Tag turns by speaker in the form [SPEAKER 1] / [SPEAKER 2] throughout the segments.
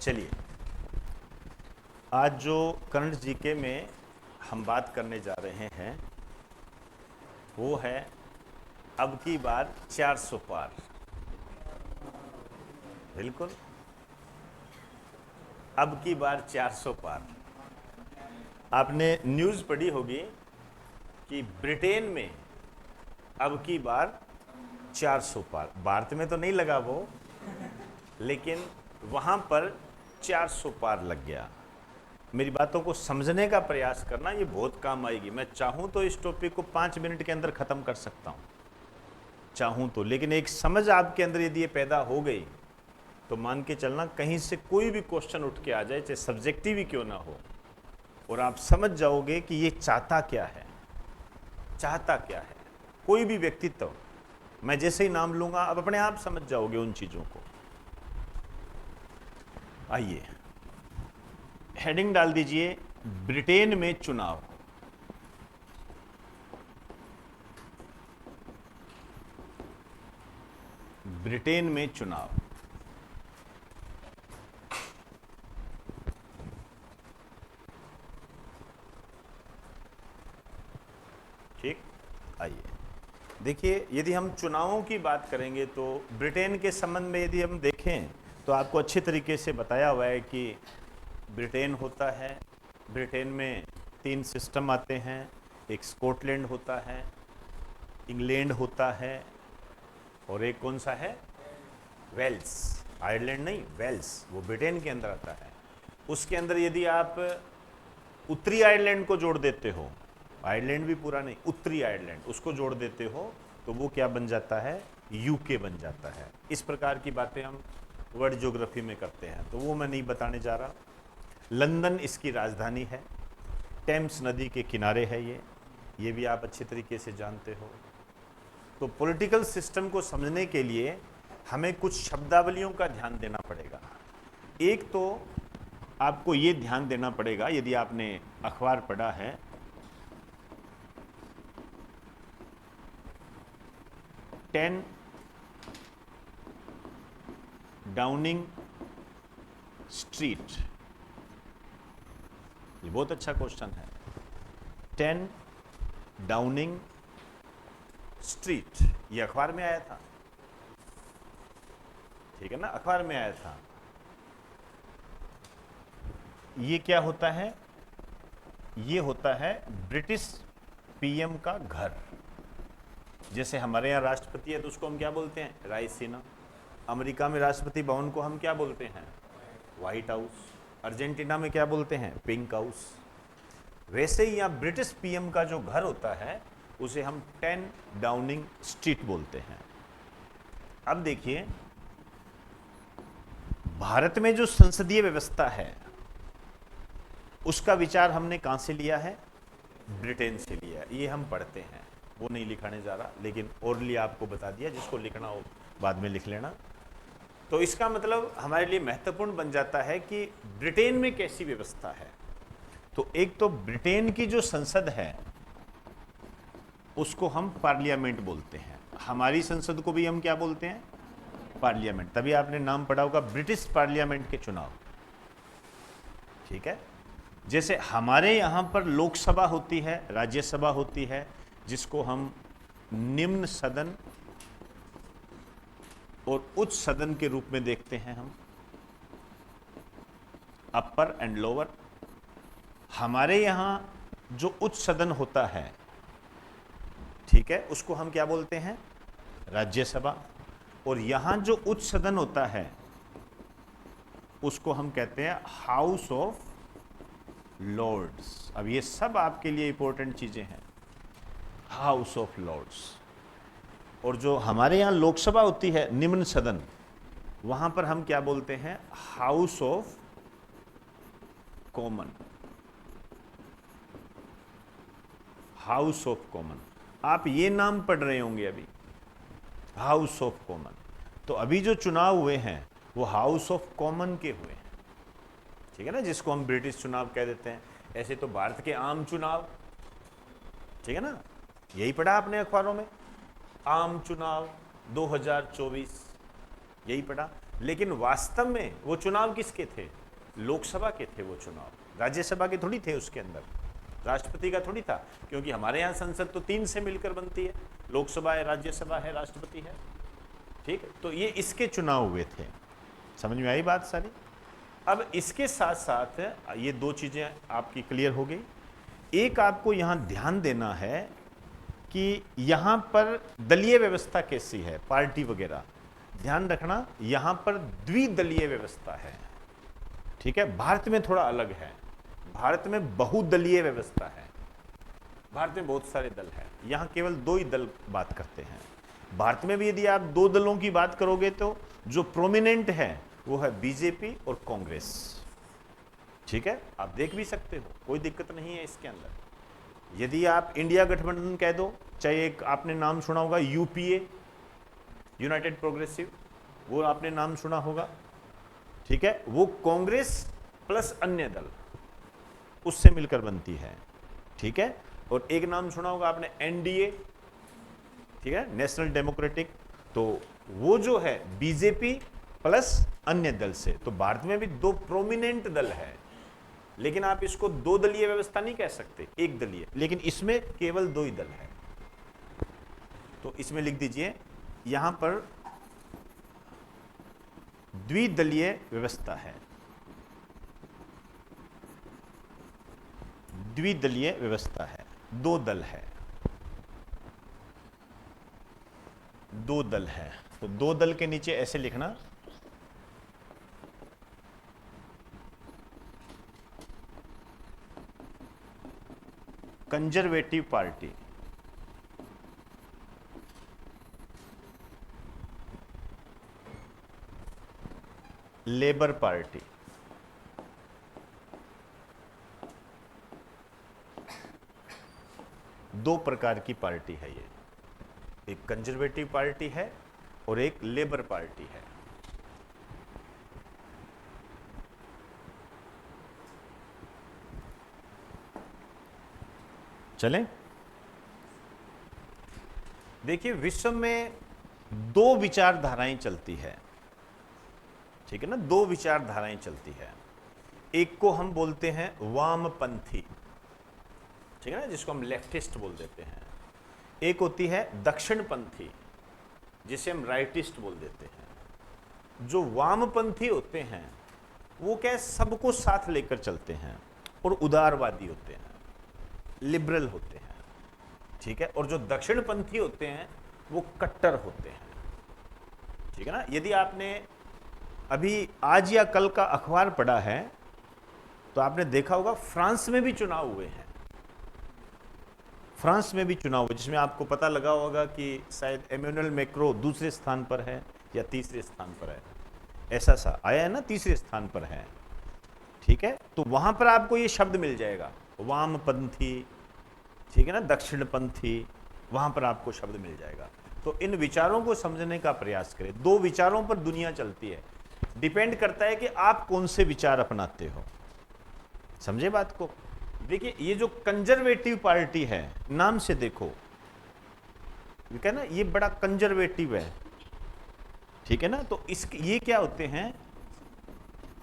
[SPEAKER 1] चलिए, आज जो करंट जीके में हम बात करने जा रहे हैं वो है अब की बार 400 पार। बिल्कुल, अब की बार 400 पार। आपने न्यूज़ पढ़ी होगी कि ब्रिटेन में अब की बार 400 पार। भारत में तो नहीं लगा वो, लेकिन वहां पर 400 पार लग गया। मेरी बातों को समझने का प्रयास करना, ये बहुत काम आएगी। मैं चाहूं तो इस टॉपिक को 5 मिनट के अंदर खत्म कर सकता हूं, चाहूं तो, लेकिन एक समझ आपके अंदर यदि ये पैदा हो गई तो मान के चलना, कहीं से कोई भी क्वेश्चन उठ के आ जाए, चाहे सब्जेक्टिव ही क्यों ना हो, और आप समझ जाओगे कि ये चाहता क्या है, चाहता क्या है। कोई भी व्यक्तित्व, मैं जैसे ही नाम लूंगा आप अपने आप समझ जाओगे उन चीजों को। आइए, हेडिंग डाल दीजिए, ब्रिटेन में चुनाव। ब्रिटेन में चुनाव। ठीक, आइए देखिए, यदि हम चुनावों की बात करेंगे तो ब्रिटेन के संबंध में यदि हम देखें तो आपको अच्छे तरीके से बताया हुआ है कि ब्रिटेन होता है, ब्रिटेन में 3 सिस्टम आते हैं। एक स्कॉटलैंड होता है, इंग्लैंड होता है, और एक कौन सा है, वेल्स। आयरलैंड नहीं, वेल्स, वो ब्रिटेन के अंदर आता है। उसके अंदर यदि आप उत्तरी आयरलैंड को जोड़ देते हो, आयरलैंड भी पूरा नहीं, उत्तरी आयरलैंड, उसको जोड़ देते हो तो वो क्या बन जाता है, यूके बन जाता है। इस प्रकार की बातें हम वर्ल्ड ज्योग्राफी में करते हैं, तो वो मैं नहीं बताने जा रहा। लंदन इसकी राजधानी है, टेम्स नदी के किनारे है ये भी आप अच्छे तरीके से जानते हो। तो पॉलिटिकल सिस्टम को समझने के लिए हमें कुछ शब्दावलियों का ध्यान देना पड़ेगा। एक तो आपको ये ध्यान देना पड़ेगा, यदि आपने अखबार पढ़ा है, टेन डाउनिंग स्ट्रीट, ये बहुत अच्छा क्वेश्चन है। 10 डाउनिंग स्ट्रीट, ये अखबार में आया था, ठीक है ना, अखबार में आया था। ये क्या होता है, ये होता है ब्रिटिश पीएम का घर। जैसे हमारे यहाँ राष्ट्रपति है तो उसको हम क्या बोलते हैं, रायसीना। अमेरिका में राष्ट्रपति भवन को हम क्या बोलते हैं, व्हाइट हाउस। अर्जेंटीना में क्या बोलते हैं, पिंक हाउस। वैसे ही यहाँ ब्रिटिश पीएम का जो घर होता है उसे हम 10 डाउनिंग स्ट्रीट बोलते हैं। अब देखिए, भारत में जो संसदीय व्यवस्था है उसका विचार हमने कहां से लिया है, ब्रिटेन से लिया है। ये हम पढ़ते हैं, वो नहीं लिखाने जा रहा, लेकिन ओरली आपको बता दिया, जिसको लिखना हो बाद में लिख लेना। तो इसका मतलब हमारे लिए महत्वपूर्ण बन जाता है कि ब्रिटेन में कैसी व्यवस्था है। तो एक तो ब्रिटेन की जो संसद है उसको हम पार्लियामेंट बोलते हैं। हमारी संसद को भी हम क्या बोलते हैं, पार्लियामेंट। तभी आपने नाम पढ़ा होगा ब्रिटिश पार्लियामेंट के चुनाव, ठीक है। जैसे हमारे यहां पर लोकसभा होती है, राज्यसभा होती है, जिसको हम निम्न सदन और उच्च सदन के रूप में देखते हैं, हम अपर एंड लोअर। हमारे यहां जो उच्च सदन होता है, ठीक है, उसको हम क्या बोलते हैं, राज्यसभा। और यहां जो उच्च सदन होता है उसको हम कहते हैं हाउस ऑफ लॉर्ड्स। अब ये सब आपके लिए इंपॉर्टेंट चीजें हैं, हाउस ऑफ लॉर्ड्स। और जो हमारे यहां लोकसभा होती है, निम्न सदन, वहां पर हम क्या बोलते हैं, house of common. House of common, आप ये नाम पढ़ रहे होंगे अभी, हाउस ऑफ कॉमन। तो अभी जो चुनाव हुए हैं वो हाउस ऑफ कॉमन के हुए हैं, ठीक है ना, जिसको हम ब्रिटिश चुनाव कह देते हैं। ऐसे तो भारत के आम चुनाव, ठीक है ना, यही पढ़ा आपने अखबारों में, आम चुनाव 2024, यही पढ़ा। लेकिन वास्तव में वो चुनाव किसके थे? लोकसभा के थे वो चुनाव, राज्यसभा के थोड़ी थे, उसके अंदर राष्ट्रपति का थोड़ी था, क्योंकि हमारे यहाँ संसद तो 3 से मिलकर बनती है, लोकसभा है, राज्यसभा है, राष्ट्रपति है। ठीक है, तो ये इसके चुनाव हुए थे। समझ में आई बात सारी? अब इसके साथ साथ ये 2 चीजें आपकी क्लियर हो गई। एक आपको यहाँ ध्यान देना है कि यहाँ पर दलीय व्यवस्था कैसी है, पार्टी वगैरह, ध्यान रखना यहाँ पर द्विदलीय व्यवस्था है। ठीक है, भारत में थोड़ा अलग है, भारत में बहुदलीय व्यवस्था है। भारत में बहुत सारे दल हैं, यहाँ केवल 2 ही दल बात करते हैं। भारत में भी यदि आप 2 दलों की बात करोगे तो जो प्रोमिनेंट है वो है बीजेपी और कांग्रेस। ठीक है, आप देख भी सकते हो, कोई दिक्कत नहीं है इसके अंदर। यदि आप इंडिया गठबंधन कह दो, चाहे एक आपने नाम सुना होगा यूपीए, यूनाइटेड प्रोग्रेसिव, वो आपने नाम सुना होगा। ठीक है, वो कांग्रेस प्लस अन्य दल उससे मिलकर बनती है। ठीक है, और एक नाम सुना होगा आपने एनडीए, ठीक है, नेशनल डेमोक्रेटिक, तो वो जो है बीजेपी प्लस अन्य दल से। तो भारत में भी 2 प्रोमिनेंट दल है, लेकिन आप इसको 2 दलीय व्यवस्था नहीं कह सकते, 1 दलीय, लेकिन इसमें केवल 2 ही दल है। तो इसमें लिख दीजिए यहां पर द्विदलीय व्यवस्था है, द्विदलीय व्यवस्था है, 2 दल है, 2 दल है। तो 2 दल के नीचे ऐसे लिखना, कंजर्वेटिव पार्टी, लेबर पार्टी, दो प्रकार की पार्टी है ये, एक कंजर्वेटिव पार्टी है और एक लेबर पार्टी है। चलें, देखिए विश्व में 2 विचारधाराएं चलती है, ठीक है ना, 2 विचारधाराएं चलती है। एक को हम बोलते हैं वामपंथी, ठीक है ना, जिसको हम लेफ्टिस्ट बोल देते हैं। एक होती है दक्षिणपंथी, जिसे हम राइटिस्ट बोल देते हैं। जो वामपंथी होते हैं वो क्या है, सबको साथ लेकर चलते हैं और उदारवादी होते हैं, लिबरल होते हैं, ठीक है। और जो दक्षिणपंथी होते हैं वो कट्टर होते हैं, ठीक है ना। यदि आपने अभी आज या कल का अखबार पढ़ा है तो आपने देखा होगा फ्रांस में भी चुनाव हुए हैं, फ्रांस में भी चुनाव हुए, जिसमें आपको पता लगा होगा कि शायद एमेनुएल मैक्रो दूसरे स्थान पर है या तीसरे स्थान पर है, ऐसा सा आया है ना, तीसरे स्थान पर है, ठीक है। तो वहां पर आपको ये शब्द मिल जाएगा वामपंथी, ठीक है ना, दक्षिणपंथी, वहां पर आपको शब्द मिल जाएगा। तो इन विचारों को समझने का प्रयास करें। 2 विचारों पर दुनिया चलती है, डिपेंड करता है कि आप कौन से विचार अपनाते हो, समझे बात को। देखिए ये जो कंजर्वेटिव पार्टी है, नाम से देखो, ये क्या ना, ये बड़ा कंजर्वेटिव है, ठीक है ना। तो इसके ये क्या होते हैं,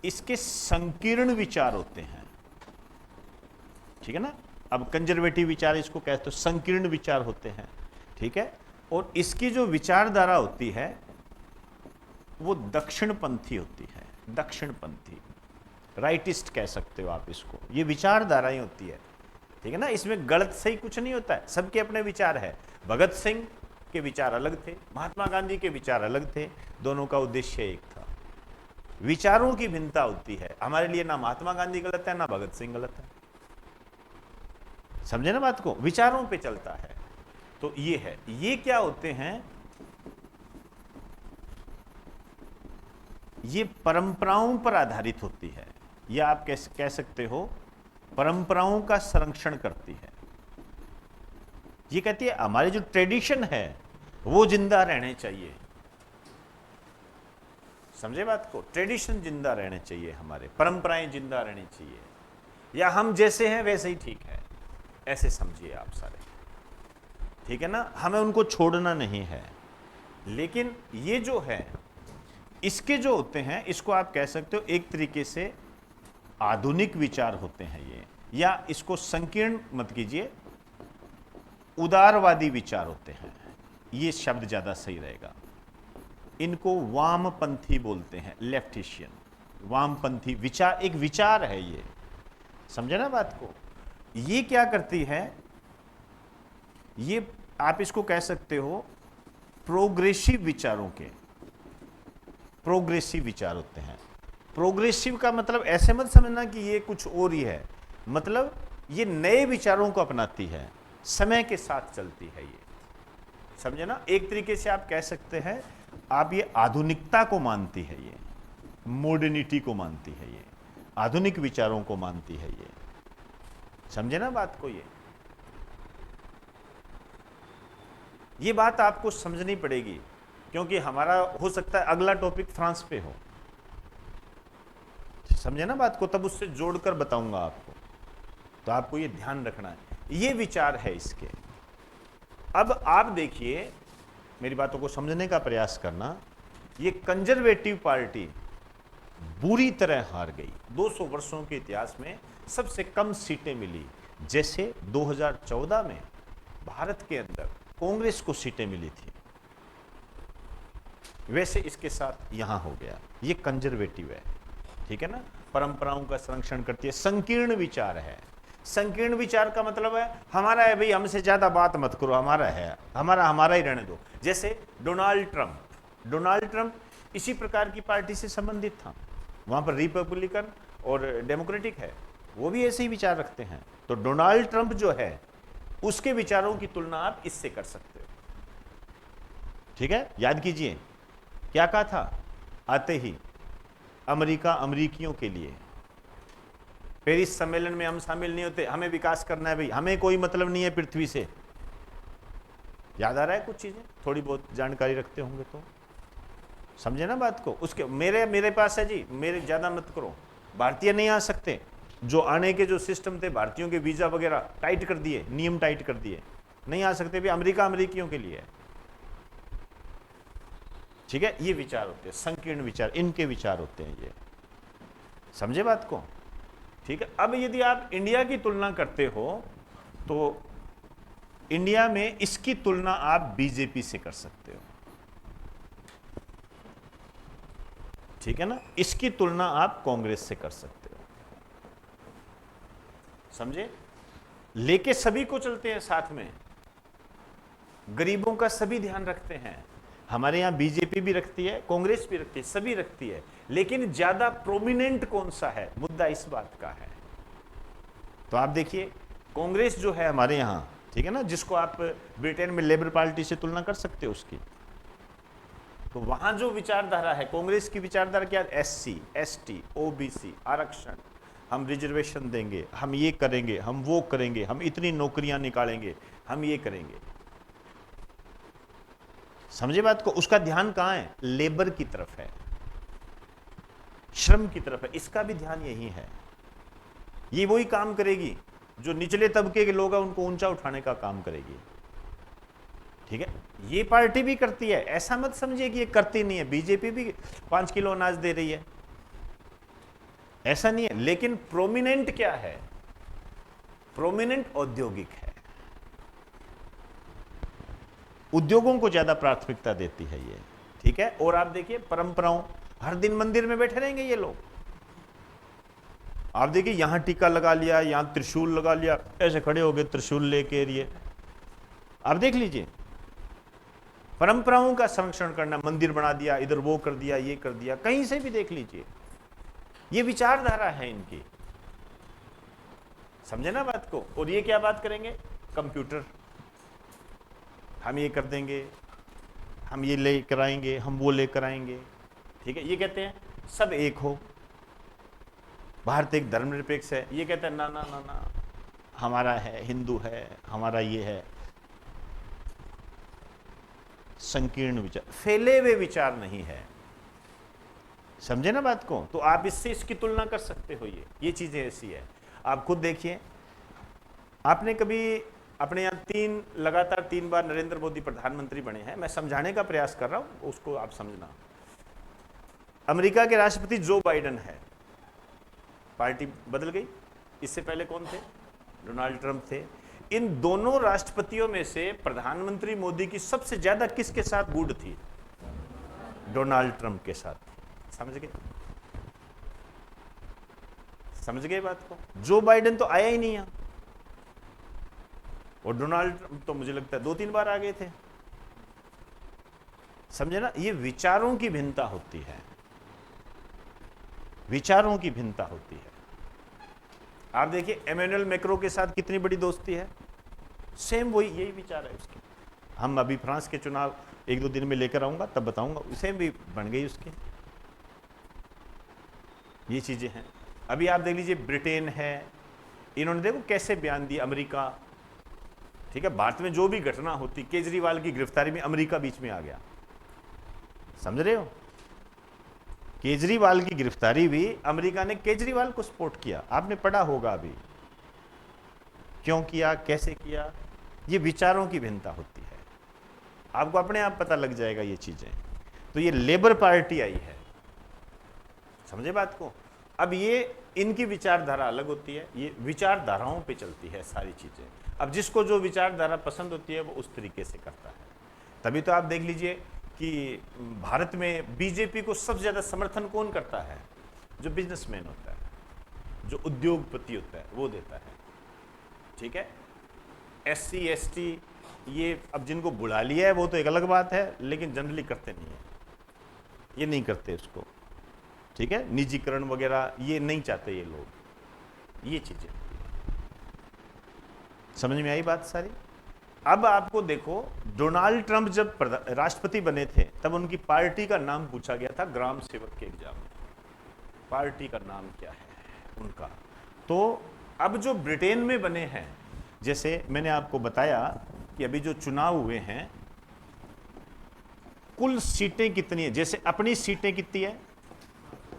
[SPEAKER 1] इसके संकीर्ण विचार होते हैं, ठीक है ना। अब कंजर्वेटिव विचार इसको कहते हैं, संकीर्ण विचार होते हैं, ठीक है। और इसकी जो विचारधारा होती है वो दक्षिणपंथी होती है, दक्षिणपंथी, राइटिस्ट कह सकते हो आप इसको। ये विचारधाराएं होती है, ठीक है ना। इसमें गलत सही कुछ नहीं होता है, सबके अपने विचार है। भगत सिंह के विचार अलग थे, महात्मा गांधी के विचार अलग थे, दोनों का उद्देश्य एक था। विचारों की भिन्नता होती है, हमारे लिए ना महात्मा गांधी गलत है ना भगत सिंह गलत है, समझे ना बात को, विचारों पे चलता है। तो ये है, ये क्या होते हैं, ये परंपराओं पर आधारित होती है, ये आप कैसे कह सकते हो, परंपराओं का संरक्षण करती है। ये कहती है हमारे जो ट्रेडिशन है वो जिंदा रहने चाहिए, समझे बात को, ट्रेडिशन जिंदा रहने चाहिए, हमारे परंपराएं जिंदा रहनी चाहिए, या हम जैसे हैं वैसे ही ठीक है, ऐसे समझिए आप सारे, ठीक है ना। हमें उनको छोड़ना नहीं है। लेकिन ये जो है इसके जो होते हैं इसको आप कह सकते हो एक तरीके से आधुनिक विचार होते हैं ये, या इसको संकीर्ण मत कीजिए, उदारवादी विचार होते हैं, ये शब्द ज्यादा सही रहेगा। इनको वामपंथी बोलते हैं, लेफ्टिशियन, वामपंथी विचार, एक विचार है ये, समझे ना बात को। ये क्या करती है, ये आप इसको कह सकते हो प्रोग्रेसिव विचारों के, प्रोग्रेसिव विचार होते हैं। प्रोग्रेसिव का मतलब ऐसे मत समझना कि ये कुछ और ही है, मतलब ये नए विचारों को अपनाती है, समय के साथ चलती है ये, समझे ना। एक तरीके से आप कह सकते हैं आप ये आधुनिकता को मानती है, ये मॉडर्निटी को मानती है, ये आधुनिक विचारों को मानती है ये, समझे ना बात को। ये बात आपको समझनी पड़ेगी, क्योंकि हमारा हो सकता है अगला टॉपिक फ्रांस पे हो, समझे ना बात को, तब उससे जोड़कर बताऊंगा आपको, तो आपको ये ध्यान रखना है, ये विचार है इसके। अब आप देखिए, मेरी बातों को समझने का प्रयास करना, ये कंजर्वेटिव पार्टी बुरी तरह हार गई। 200 वर्षों के इतिहास में सबसे कम सीटें मिली, जैसे 2014 में भारत के अंदर कांग्रेस को सीटें मिली थी, वैसे इसके साथ यहां हो गया। ये कंजर्वेटिव है, ठीक है ना, परंपराओं का संरक्षण करती है, संकीर्ण विचार है। संकीर्ण विचार का मतलब है हमारा है भाई, हमसे ज्यादा बात मत करो, हमारा है, हमारा ही रहने दो। जैसे डोनाल्ड ट्रंप इसी प्रकार की पार्टी से संबंधित था, वहां पर रिपब्लिकन और डेमोक्रेटिक है, वो भी ऐसे ही विचार रखते हैं। तो डोनाल्ड ट्रंप जो है उसके विचारों की तुलना आप इससे कर सकते हो, ठीक है। याद कीजिए क्या कहा था आते ही, अमेरिका अमेरिकियों के लिए, पेरिस सम्मेलन में हम शामिल नहीं होते, हमें विकास करना है भाई, हमें कोई मतलब नहीं है पृथ्वी से। याद आ रहा है कुछ चीजें, थोड़ी बहुत जानकारी रखते होंगे तो समझे ना बात को। उसके मेरे पास है जी, मेरे ज्यादा मत करो, भारतीय नहीं आ सकते, जो आने के जो सिस्टम थे भारतीयों के वीजा वगैरह टाइट कर दिए, नियम टाइट कर दिए, नहीं आ सकते भी, अमेरिका अमेरिकियों के लिए है, ठीक है। ये विचार होते हैं संकीर्ण विचार, इनके विचार होते हैं ये, समझे बात को, ठीक है। अब यदि आप इंडिया की तुलना करते हो तो इंडिया में इसकी तुलना आप बीजेपी से कर सकते हो, ठीक है ना, इसकी तुलना आप कांग्रेस से कर सकते हो, समझे। लेके सभी को चलते हैं साथ में, गरीबों का सभी ध्यान रखते हैं। हमारे यहां बीजेपी भी रखती है, कांग्रेस भी रखती है, सभी रखती है, लेकिन ज्यादा प्रोमिनेंट कौन सा है, मुद्दा इस बात का है। तो आप देखिए कांग्रेस जो है हमारे यहां, ठीक है ना, जिसको आप ब्रिटेन में लेबर पार्टी से तुलना कर सकते हो उसकी, तो वहां जो विचारधारा है कांग्रेस की विचारधारा क्या, एससी एसटी ओबीसी आरक्षण, हम रिजर्वेशन देंगे, हम ये करेंगे, हम वो करेंगे, हम इतनी नौकरियां निकालेंगे, हम ये करेंगे, समझे बात को। उसका ध्यान कहां है, लेबर की तरफ है, श्रम की तरफ है, इसका भी ध्यान यही है। ये वही काम करेगी जो निचले तबके के लोग हैं उनको ऊंचा उठाने का काम करेगी, ठीक है। ये पार्टी भी करती है, ऐसा मत समझिए कि ये करती नहीं है, बीजेपी भी 5 किलो अनाज दे रही है, ऐसा नहीं है। लेकिन प्रोमिनेंट क्या है, प्रोमिनेंट औद्योगिक है, उद्योगों को ज्यादा प्राथमिकता देती है ये, ठीक है। और आप देखिए परंपराओं, हर दिन मंदिर में बैठे रहेंगे ये लोग, आप देखिए यहां टीका लगा लिया, यहां त्रिशूल लगा लिया, ऐसे खड़े हो गए त्रिशूल लेके, ये आप देख लीजिए, परंपराओं का संरक्षण करना, मंदिर बना दिया, इधर वो कर दिया, ये कर दिया, कहीं से भी देख लीजिए, ये विचारधारा है इनकी, समझे ना बात को। और ये क्या बात करेंगे, कंप्यूटर, हम ये कर देंगे, हम ये लेकर आएंगे, हम वो लेकर आएंगे, ठीक है। ये कहते हैं सब एक हो, भारत एक धर्मनिरपेक्ष है, ये कहते हैं ना ना ना ना, हमारा है, हिंदू है, हमारा ये है। संकीर्ण विचार, फैले हुए विचार नहीं है, समझे ना बात को। तो आप इससे इसकी तुलना कर सकते हो, ये चीजें ऐसी है। आप खुद देखिए, आपने कभी अपने यहाँ लगातार 3 बार नरेंद्र मोदी प्रधानमंत्री बने हैं, मैं समझाने का प्रयास कर रहा हूं, उसको आप समझना। अमेरिका के राष्ट्रपति जो बाइडेन है, पार्टी बदल गई। इससे पहले कौन थे? डोनाल्ड ट्रंप थे। इन दोनों राष्ट्रपतियों में से प्रधानमंत्री मोदी की सबसे ज्यादा किसके साथ गुड थी? डोनाल्ड ट्रंप के साथ। समझ गए? समझ गए बात को? जो बाइडेन तो आया ही नहीं है, और डोनाल्ड ट्रंप तो मुझे लगता है 2-3 बार आ गए थे। समझे ना? ये विचारों की भिन्नता होती है, विचारों की भिन्नता होती है। आप देखिए एमेनुअल मैक्रो के साथ कितनी बड़ी दोस्ती है, सेम वही यही विचार है उसके। हम अभी फ्रांस के चुनाव 1-2 दिन में लेकर आऊंगा, तब बताऊंगा, सेम भी बन गई उसकी। ये चीजें हैं। अभी आप देख लीजिए ब्रिटेन है, इन्होंने देखो कैसे बयान दिया। अमेरिका, ठीक है, भारत में जो भी घटना होती, केजरीवाल की गिरफ्तारी में अमेरिका बीच में आ गया। समझ रहे हो? केजरीवाल की गिरफ्तारी भी अमेरिका ने केजरीवाल को सपोर्ट किया। आपने पढ़ा होगा अभी, क्यों किया, कैसे किया। ये विचारों की भिन्नता होती है, आपको अपने आप पता लग जाएगा ये चीजें। तो ये लेबर पार्टी आई है, समझे बात को? अब ये इनकी विचारधारा अलग होती है, ये विचारधाराओं पे चलती है सारी चीजें। अब जिसको जो विचारधारा पसंद होती है वो उस तरीके से करता है। तभी तो आप देख लीजिए कि भारत में बीजेपी को सबसे ज्यादा समर्थन कौन करता है? जो बिजनेसमैन होता है, जो उद्योगपति होता है, वो देता है। ठीक है, SC ST ये अब जिनको बुला लिया है वो तो एक अलग बात है, लेकिन जनरली करते नहीं है, ये नहीं करते उसको। ठीक है, निजीकरण वगैरह ये नहीं चाहते ये लोग, ये चीजें। समझ में आई बात सारी? अब आपको देखो, डोनाल्ड ट्रंप जब राष्ट्रपति बने थे तब उनकी पार्टी का नाम पूछा गया था ग्राम सेवक के एग्जाम में, पार्टी का नाम क्या है उनका। तो अब जो ब्रिटेन में बने हैं, जैसे मैंने आपको बताया कि अभी जो चुनाव हुए हैं, कुल सीटें कितनी है, जैसे अपनी सीटें कितनी है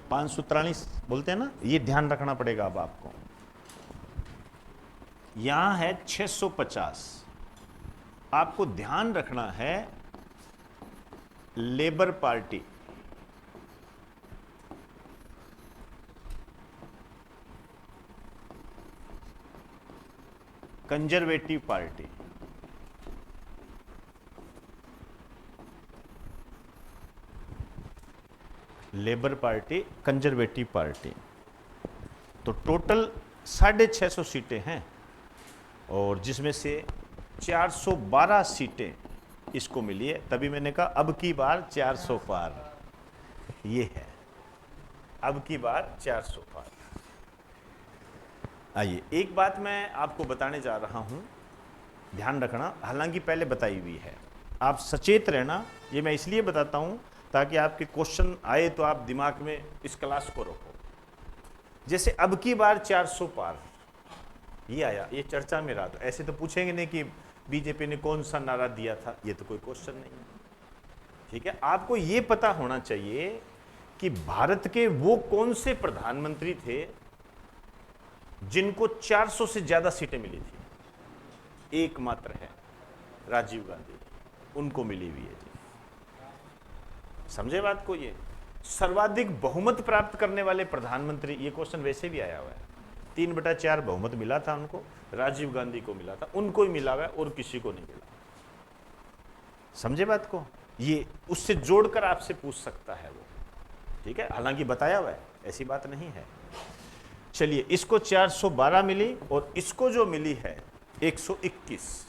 [SPEAKER 1] 543 बोलते हैं ना, ये ध्यान रखना पड़ेगा। अब आपको यहां है 650, आपको ध्यान रखना है labour party, conservative party, labour party, conservative party. तो टोटल 650 सीटें हैं, और जिसमें से 412 सीटें इसको मिली है। तभी मैंने कहा अब की बार 400 पार, ये है अब की बार 400 पार। आइए, एक बात मैं आपको बताने जा रहा हूं, ध्यान रखना, हालांकि पहले बताई हुई है, आप सचेत रहना। ये मैं इसलिए बताता हूं ताकि आपके क्वेश्चन आए तो आप दिमाग में इस क्लास को रखो। जैसे अब की बार 400 पार ये आया, ये चर्चा में रहा, तो ऐसे तो पूछेंगे नहीं कि बीजेपी ने कौन सा नारा दिया था, ये तो कोई क्वेश्चन नहीं है। ठीक है, आपको ये पता होना चाहिए कि भारत के वो कौन से प्रधानमंत्री थे जिनको 400 से ज्यादा सीटें मिली थी। एकमात्र है राजीव गांधी, उनको मिली हुई है जी। समझे बात को? ये सर्वाधिक बहुमत प्राप्त करने वाले प्रधानमंत्री, ये क्वेश्चन वैसे भी आया हुआ है, 3/4 बहुमत मिला था उनको, राजीव गांधी को मिला था, उनको ही मिला हुआ है और किसी को नहीं मिला। समझे बात को? ये उससे जोड़कर आपसे पूछ सकता है वो। ठीक है, हालांकि बताया हुआ है, ऐसी बात नहीं है। चलिए, इसको 412 मिली और इसको जो मिली है 121।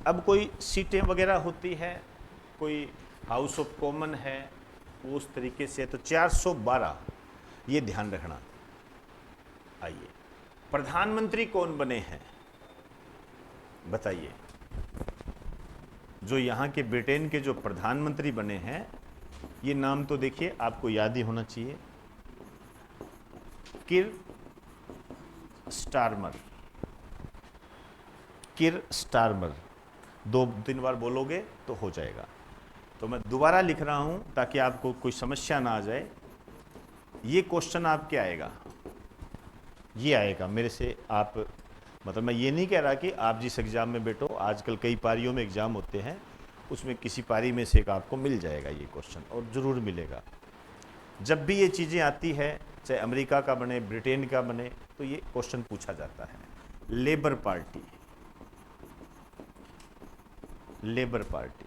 [SPEAKER 1] अब कोई सीटें वगैरह होती है, कोई हाउस ऑफ कॉमन है, उस तरीके से तो 412, ये ध्यान रखना। आइए, प्रधानमंत्री कौन बने हैं बताइए? जो यहाँ के ब्रिटेन के जो प्रधानमंत्री बने हैं, ये नाम तो देखिए आपको याद ही होना चाहिए, किर स्टारमर। किर स्टारमर, 2-3 बार बोलोगे तो हो जाएगा। तो मैं दोबारा लिख रहा हूं ताकि आपको कोई समस्या ना आ जाए। ये क्वेश्चन आपके आएगा, ये आएगा मेरे से। आप मतलब मैं ये नहीं कह रहा कि आप जिस एग्ज़ाम में बैठो, आजकल कई पारियों में एग्ज़ाम होते हैं, उसमें किसी पारी में से एक आपको मिल जाएगा ये क्वेश्चन, और ज़रूर मिलेगा। जब भी ये चीज़ें आती है, चाहे अमेरिका का बने, ब्रिटेन का बने, तो ये क्वेश्चन पूछा जाता है। लेबर पार्टी, लेबर पार्टी,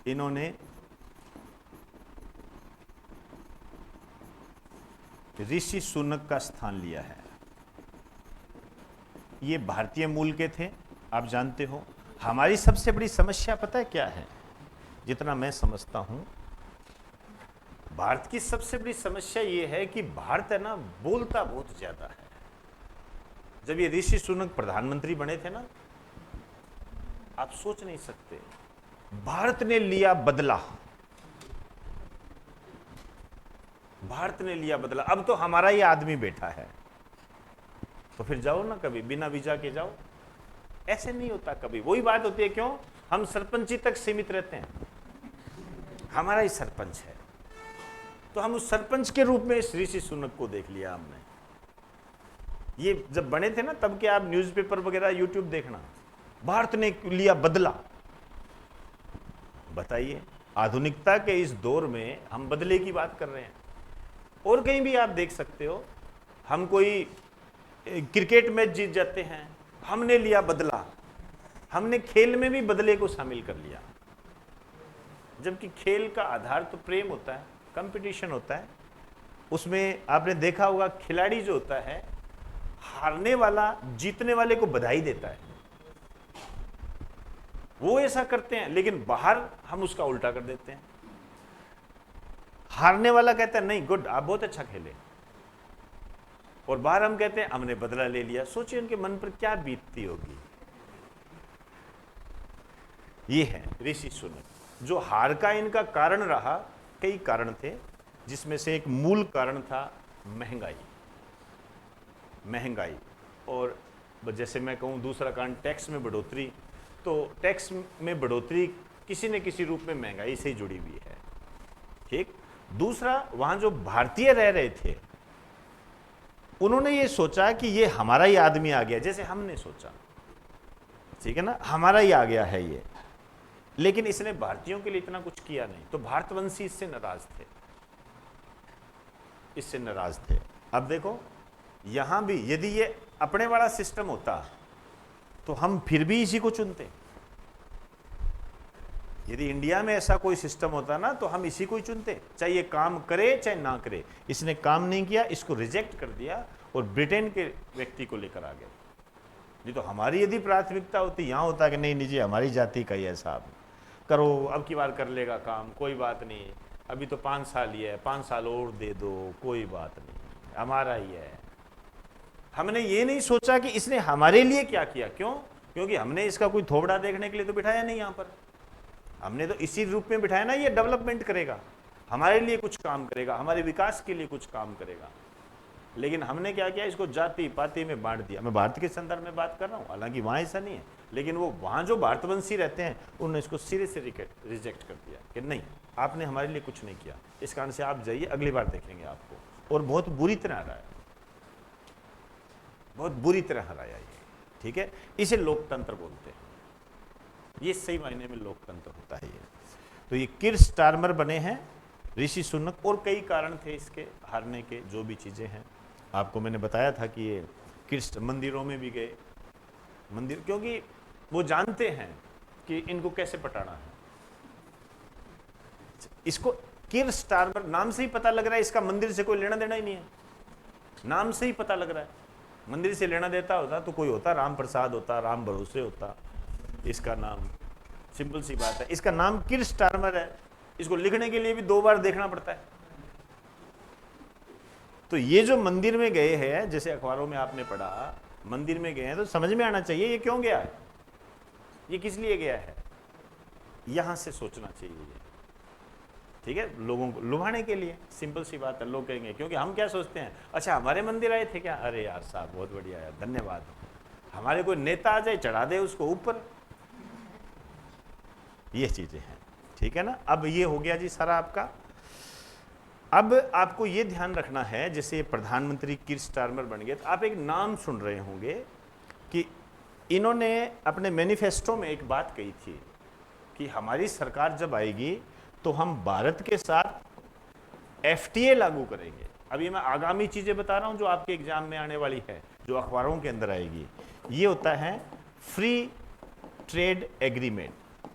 [SPEAKER 1] इन्होंने ऋषि सुनक का स्थान लिया है। ये भारतीय मूल के थे, आप जानते हो। हमारी सबसे बड़ी समस्या पता है क्या है? जितना मैं समझता हूं, भारत की सबसे बड़ी समस्या ये है कि भारत है ना, बोलता बहुत ज्यादा है। जब ये ऋषि सुनक प्रधानमंत्री बने थे ना, आप सोच नहीं सकते, भारत ने लिया बदला, भारत ने लिया बदला। अब तो हमारा ही आदमी बैठा है, तो फिर जाओ ना, कभी बिना वीजा के जाओ। ऐसे नहीं होता कभी। वही बात होती है, क्यों हम सरपंची तक सीमित रहते हैं, हमारा ही सरपंच है, तो हम उस सरपंच के रूप में इस ऋषि सुनक को देख लिया हमने। ये जब बने थे ना, तब के आप न्यूज़पेपर वगैरह यूट्यूब देखना, भारत ने लिया बदला। बताइए, आधुनिकता के इस दौर में हम बदले की बात कर रहे हैं। और कहीं भी आप देख सकते हो, हम कोई क्रिकेट मैच जीत जाते हैं, हमने लिया बदला, हमने खेल में भी बदले को शामिल कर लिया। जबकि खेल का आधार तो प्रेम होता है, कंपटीशन होता है। उसमें आपने देखा होगा, खिलाड़ी जो होता है, हारने वाला जीतने वाले को बधाई देता है, वो ऐसा करते हैं। लेकिन बाहर हम उसका उल्टा कर देते हैं। हारने वाला कहता है नहीं, गुड, आप बहुत अच्छा खेले, और बाहर हम कहते हैं हमने बदला ले लिया। सोचिए उनके मन पर क्या बीतती होगी। ये है ऋषि सुनक। जो हार का इनका कारण रहा, कई कारण थे, जिसमें से एक मूल कारण था महंगाई। महंगाई, और जैसे मैं कहूँ दूसरा कारण टैक्स में बढ़ोतरी। तो टैक्स में बढ़ोतरी किसी न किसी रूप में महंगाई से जुड़ी हुई है, ठीक। दूसरा, वहां जो भारतीय रह रहे थे, उन्होंने ये सोचा कि ये हमारा ही आदमी आ गया, जैसे हमने सोचा, ठीक है ना, हमारा ही आ गया है ये। लेकिन इसने भारतीयों के लिए इतना कुछ किया नहीं, तो भारतवंशी इससे नाराज थे, इससे नाराज थे। अब देखो, यहां भी यदि ये अपने वाला सिस्टम होता तो हम फिर भी इसी को चुनते। यदि इंडिया में ऐसा कोई सिस्टम होता ना, तो हम इसी को ही चुनते, चाहे ये काम करे चाहे ना करे। इसने काम नहीं किया, इसको रिजेक्ट कर दिया और ब्रिटेन के व्यक्ति को लेकर आ गए। नहीं तो हमारी यदि प्राथमिकता होती, यहाँ होता कि नहीं निजी हमारी जाति का ही है साहब, करो, अब की बार कर लेगा काम, कोई बात नहीं, अभी तो 5 साल ही है, 5 साल और दे दो, कोई बात नहीं, हमारा ही है। हमने ये नहीं सोचा कि इसने हमारे लिए क्या किया। क्यों? क्योंकि हमने इसका कोई थोबड़ा देखने के लिए तो बिठाया नहीं यहाँ पर। हमने तो इसी रूप में बिठाया ना, ये डेवलपमेंट करेगा, हमारे लिए कुछ काम करेगा, हमारे विकास के लिए कुछ काम करेगा। लेकिन हमने क्या किया, इसको जाति पाति में बांट दिया। मैं भारत के संदर्भ में बात कर रहा हूँ, हालांकि वहाँ ऐसा नहीं है, लेकिन वो वहाँ जो भारतवंशी रहते हैं, उन्होंने इसको सिरे से रिजेक्ट कर दिया कि नहीं, आपने हमारे लिए कुछ नहीं किया, इस कारण से आप जाइए, अगली बार देखेंगे आपको। और बहुत बुरी तरह हराया, बहुत बुरी तरह हराया ये, ठीक है। इसे लोकतंत्र बोलते हैं, ये सही मायने में लोकतंत्र होता है ये। तो ये कीर स्टारमर बने हैं ऋषि सुनक, और कई कारण थे इसके हारने के, जो भी चीज़ें हैं। आपको मैंने बताया था कि ये कृष्ट मंदिरों में भी गए, मंदिर, क्योंकि वो जानते हैं कि इनको कैसे पटाना है। इसको कीर स्टारमर नाम से ही पता लग रहा है, इसका मंदिर से कोई लेना देना ही नहीं है, नाम से ही पता लग रहा है। मंदिर से लेना देता होता तो कोई होता, राम प्रसाद होता, राम भरोसे होता, इसका नाम, सिंपल सी बात है, इसका नाम कीर स्टारमर है। इसको लिखने के लिए भी 2 बार देखना पड़ता है। तो ये जो मंदिर में गए हैं, जैसे अखबारों में आपने पढ़ा, मंदिर में गए हैं, तो समझ में आना चाहिए ये क्यों गया है, ये किस लिए गया है, यहां से सोचना चाहिए ये, ठीक है। लोगों को लुभाने के लिए, सिंपल सी बात है। लोग कहेंगे, क्योंकि हम क्या सोचते हैं, अच्छा हमारे मंदिर आए थे क्या, अरे यार साहब बहुत बढ़िया यार, धन्यवाद। हमारे कोई नेता आ जाए, चढ़ा दे उसको ऊपर, ये चीजें हैं, ठीक है ना। अब ये हो गया जी सारा आपका अब आपको ये ध्यान रखना है, जैसे प्रधानमंत्री कीर स्टारमर बन गए, तो आप एक नाम सुन रहे होंगे कि इन्होंने अपने मैनिफेस्टो में एक बात कही थी कि हमारी सरकार जब आएगी तो हम भारत के साथ एफटीए लागू करेंगे। अब ये मैं आगामी चीजें बता रहा हूं जो आपके एग्जाम में आने वाली है, जो अखबारों के अंदर आएगी। ये होता है फ्री ट्रेड एग्रीमेंट।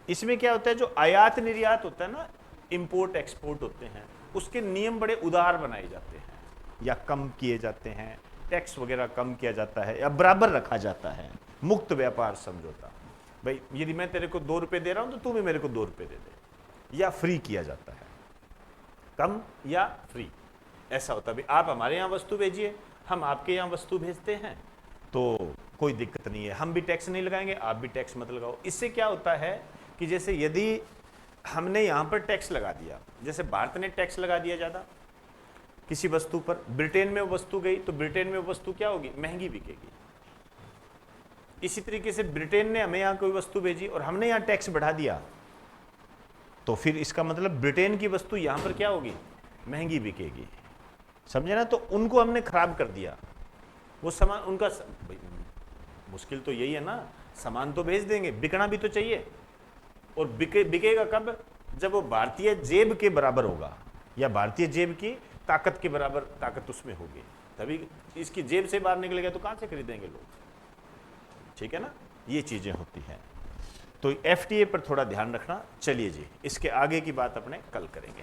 [SPEAKER 1] इसमें क्या होता है, जो आयात निर्यात होता है ना, इंपोर्ट एक्सपोर्ट होते हैं, उसके नियम बड़े उदार बनाए जाते हैं या कम किए जाते हैं, टैक्स वगैरह कम किया जाता है या बराबर रखा जाता है। मुक्त व्यापार समझौता, भाई यदि मैं तेरे को 2 रुपए दे रहा हूं तो तू भी मेरे को 2 रुपए दे दे, या फ्री किया जाता है, कम या फ्री ऐसा होता है। भाई आप हमारे यहाँ वस्तु भेजिए, हम आपके यहाँ वस्तु भेजते हैं, तो कोई दिक्कत नहीं है, हम भी टैक्स नहीं लगाएंगे, आप भी टैक्स मत लगाओ। इससे क्या होता है कि जैसे यदि हमने यहाँ पर टैक्स लगा दिया, जैसे भारत ने टैक्स लगा दिया ज़्यादा किसी वस्तु पर, ब्रिटेन में वो वस्तु गई तो ब्रिटेन में वो वस्तु क्या होगी, महंगी बिकेगी। इसी तरीके से ब्रिटेन ने हमें यहाँ कोई वस्तु भेजी और हमने यहाँ टैक्स बढ़ा दिया, तो फिर इसका मतलब ब्रिटेन की वस्तु यहाँ पर क्या होगी, महंगी बिकेगी। समझे ना? तो उनको हमने खराब कर दिया, वो सामान उनका मुश्किल तो यही है ना, सामान तो भेज देंगे, बिकना भी तो चाहिए। और बिकेगा कब, जब वो भारतीय जेब के बराबर होगा या भारतीय जेब की ताकत के बराबर ताकत उसमें होगी, तभी। इसकी जेब से बाहर निकलेगा तो कहां से खरीदेंगे लोग? ठीक है ना, ये चीजें होती हैं। तो एफटीए पर थोड़ा ध्यान रखना। चलिए जी, इसके आगे की बात अपने कल करेंगे।